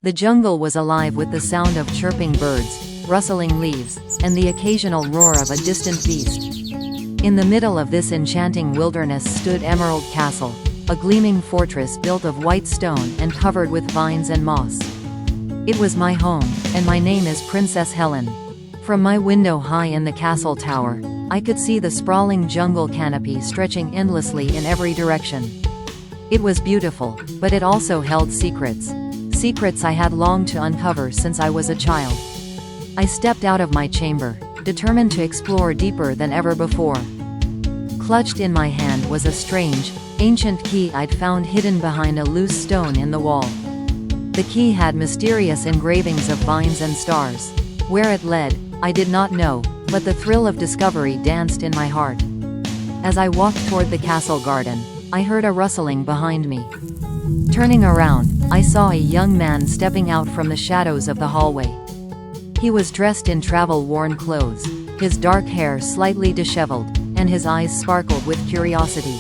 The jungle was alive with the sound of chirping birds, rustling leaves, and the occasional roar of a distant beast. In the middle of this enchanting wilderness stood Emerald Castle, a gleaming fortress built of white stone and covered with vines and moss. It was my home, and my name is Princess Helen. From my window high in the castle tower, I could see the sprawling jungle canopy stretching endlessly in every direction. It was beautiful, but it also held secrets. Secrets I had longed to uncover since I was a child. I stepped out of my chamber, determined to explore deeper than ever before. Clutched in my hand was a strange, ancient key I'd found hidden behind a loose stone in the wall. The key had mysterious engravings of vines and stars. Where it led, I did not know, but the thrill of discovery danced in my heart. As I walked toward the castle garden, I heard a rustling behind me. Turning around, I saw a young man stepping out from the shadows of the hallway. He was dressed in travel-worn clothes, his dark hair slightly disheveled, and his eyes sparkled with curiosity.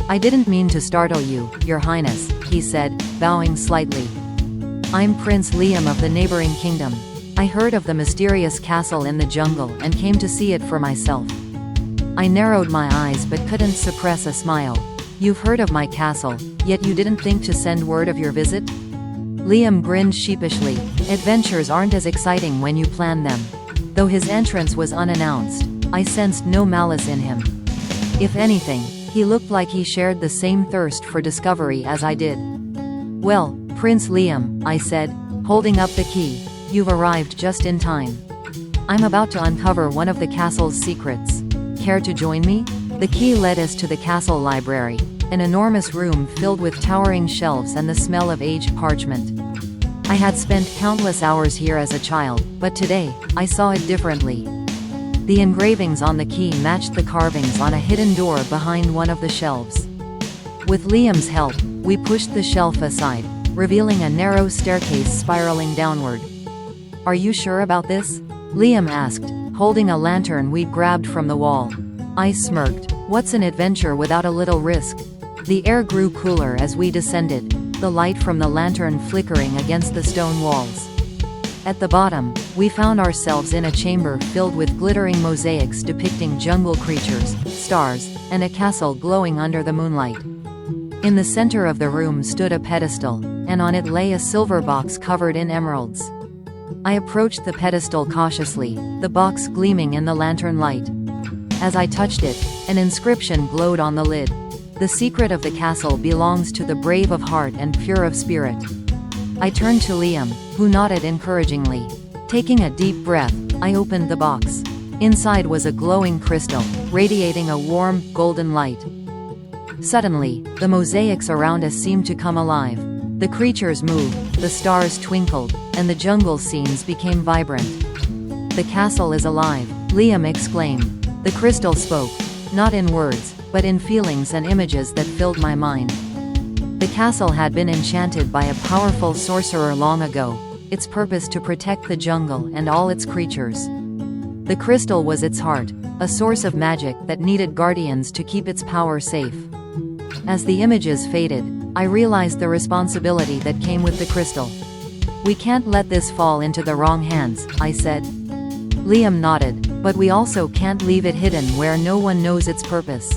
"I didn't mean to startle you, Your Highness," he said, bowing slightly. "I'm Prince Liam of the neighboring kingdom. I heard of the mysterious castle in the jungle and came to see it for myself." I narrowed my eyes but couldn't suppress a smile. "You've heard of my castle, yet you didn't think to send word of your visit?" Liam grinned sheepishly. "Adventures aren't as exciting when you plan them." Though his entrance was unannounced, I sensed no malice in him. If anything, he looked like he shared the same thirst for discovery as I did. "Well, Prince Liam," I said, holding up the key, "you've arrived just in time. I'm about to uncover one of the castle's secrets. Care to join me?" The key led us to the castle library, an enormous room filled with towering shelves and the smell of aged parchment. I had spent countless hours here as a child, but today, I saw it differently. The engravings on the key matched the carvings on a hidden door behind one of the shelves. With Liam's help, we pushed the shelf aside, revealing a narrow staircase spiraling downward. "Are you sure about this?" Liam asked, holding a lantern we'd grabbed from the wall. I smirked. "What's an adventure without a little risk?" The air grew cooler as we descended, the light from the lantern flickering against the stone walls. At the bottom, we found ourselves in a chamber filled with glittering mosaics depicting jungle creatures, stars, and a castle glowing under the moonlight. In the center of the room stood a pedestal, and on it lay a silver box covered in emeralds. I approached the pedestal cautiously, the box gleaming in the lantern light. As I touched it, an inscription glowed on the lid. "The secret of the castle belongs to the brave of heart and pure of spirit." I turned to Liam, who nodded encouragingly. Taking a deep breath, I opened the box. Inside was a glowing crystal, radiating a warm, golden light. Suddenly, the mosaics around us seemed to come alive. The creatures moved, the stars twinkled, and the jungle scenes became vibrant. "The castle is alive," Liam exclaimed. The crystal spoke, not in words, but in feelings and images that filled my mind. The castle had been enchanted by a powerful sorcerer long ago, its purpose to protect the jungle and all its creatures. The crystal was its heart, a source of magic that needed guardians to keep its power safe. As the images faded, I realized the responsibility that came with the crystal. "We can't let this fall into the wrong hands," I said. Liam nodded. "But we also can't leave it hidden where no one knows its purpose."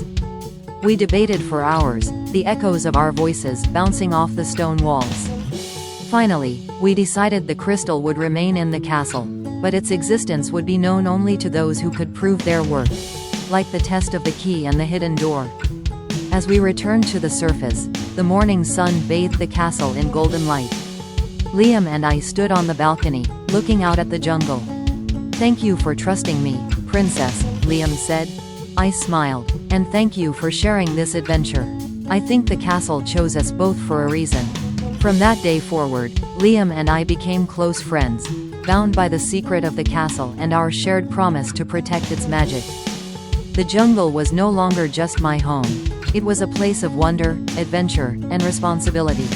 We debated for hours, the echoes of our voices bouncing off the stone walls. Finally, we decided the crystal would remain in the castle, but its existence would be known only to those who could prove their worth, like the test of the key and the hidden door. As we returned to the surface, the morning sun bathed the castle in golden light. Liam and I stood on the balcony, looking out at the jungle. "Thank you for trusting me, Princess," Liam said. I smiled. "And thank you for sharing this adventure. I think the castle chose us both for a reason." From that day forward, Liam and I became close friends, bound by the secret of the castle and our shared promise to protect its magic. The jungle was no longer just my home. It was a place of wonder, adventure, and responsibility.